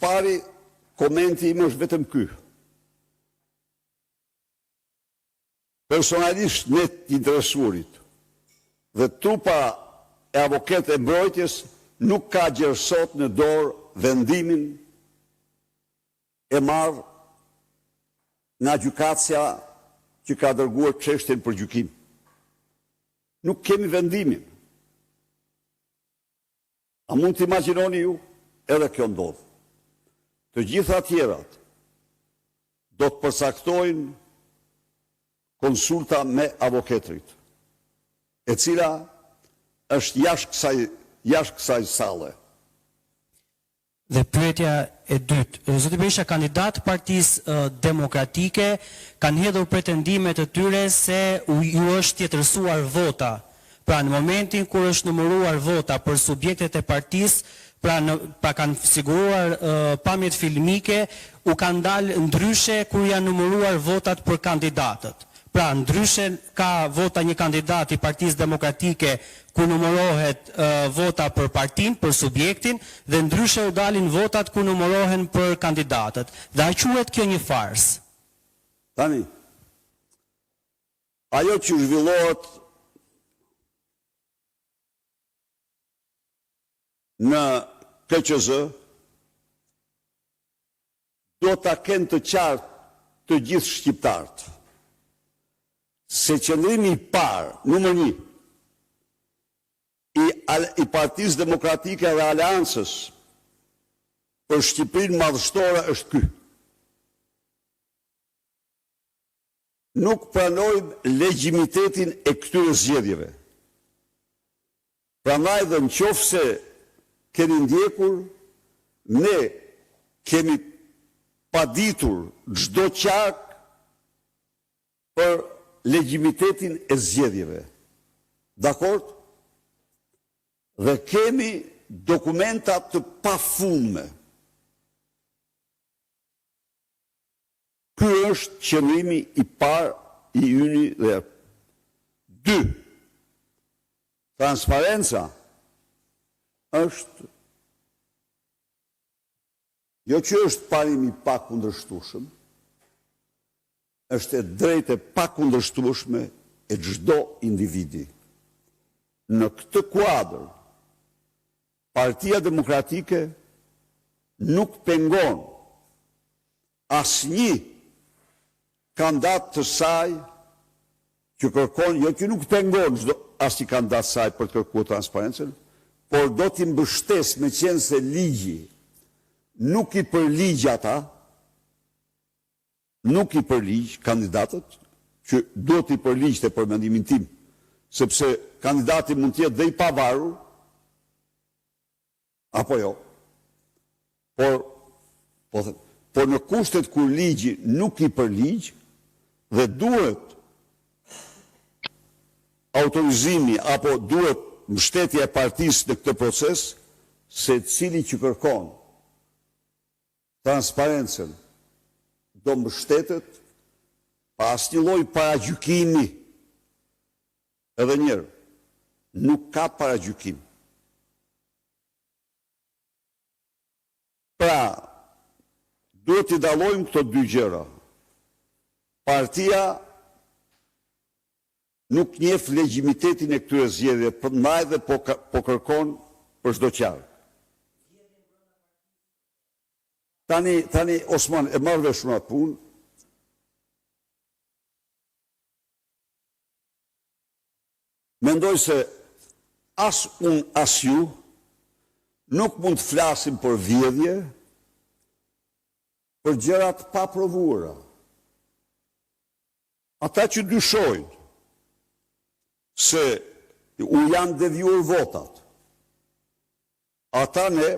pari, komenti im është vetëm ky. Personalisht ne të interesuarit dhe trupa e avokatë e mbrojtjes nuk ka gjersot në dorë vendimin e marrë nga gjykatësia që ka dërguar çështjen për gjykim. Nuk kemi vendimin. A mund të imagjinoni ju? Edhe kjo ndodh. Të gjitha tjerat do të përcaktojnë konsulta me avokatrit, e cila është jashtë kësaj salle. Dhe pyetja e dytë, zoti Berisha, kandidat Partisë Demokratike kanë hedhur pretendime të tyre se ju është tjetërsuar vota. Pra në momentin kur është numëruar vota për subjektet e partisë, pra kanë siguruar pamjet filmike, u kanë dalë ndryshe kur janë numëruar votat për kandidatët. Pra ndryshe ka vota një kandidat i Partisë Demokratike ku numërohet vota për partin, për subjektin, dhe ndryshe u dalin votat ku numërohen për kandidatët. Dhe a quhet kjo një fars? Tani, ajo që zhvillohet në KQZ do ta kenë të qartë të gjithë shqiptarët se qëndrimi i parë, numër 1, i Partisë Demokratike dhe Aleancës për Shqipërinë madhështore është ky. Nuk pranojmë legjimitetin e këtyre zgjedhjeve. Prandaj dhe nëse keni ndjekur, ne kemi paditur çdo qark për legjimitetin e zgjedhjeve. Dakord? Dhe kemi dokumenta të pafundme. Ky është qëndrimi i parë i yni dhe 2. Transparenca është jo që është parimi pa kundërshtueshëm, është e drejtë e pa kundërshtueshme e çdo individi. Në këtë kuadër, Partia Demokratike nuk pengon asnjë kandidat të saj që kërkon, jo që nuk pengon asnjë kandidat të saj për të kërkuar transparencën, por do t'i mbështes me qenë se ligji nuk i përligj ata, nuk i përligj kandidatët, që duhet i përligjte për mendimin tim, sepse kandidati mund të jetë dhe i pavarur, apo jo. Por në kushtet kur ligji nuk i përligj dhe duhet autorizimi apo duhet mbështetja e partisë në këtë proces, se cili që kërkon transparencën do mbështetet pa asnjë lloj paragjykimi. Edhe njërë, nuk ka paragjykim. Pra, duhet t'i dallojmë këto dy gjëra. Partia nuk njeh legjimitetin e këtyre zgjedhjeve, prandaj dhe po kërkon për çdo qark. Tani Osman e marr vesh në atë punë. Mendoj se as unë as ju nuk mund të flasim për vjedhje për gjërat pa provuara. Ata që dyshojnë se u janë devijuar votat, ata ne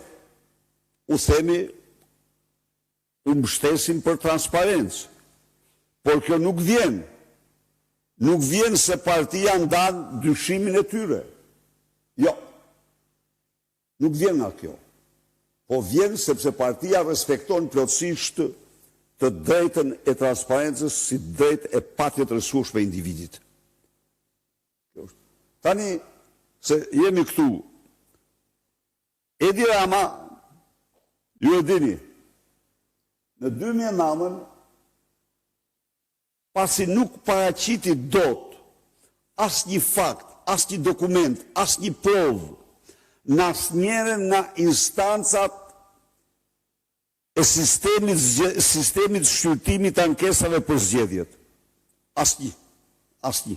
u themi u mbështesim për transparencë, por kjo nuk vjen. Nuk vjen se partia ndan dyshimin e tyre. Jo. Nuk vjen nga kjo. Po vjen sepse partia respekton plotësisht të drejtën e transparencës si drejtë e patjetërsueshme e individit. Tani, se jemi këtu, Edi Rama, ju e dini, Në 2009, pasi nuk paraqiti dot asnjë fakt, asnjë dokument, asnjë provë në asnjëherë nga instancat e sistemit shqyrtimit të ankesave për zgjedhjet. Asnjë.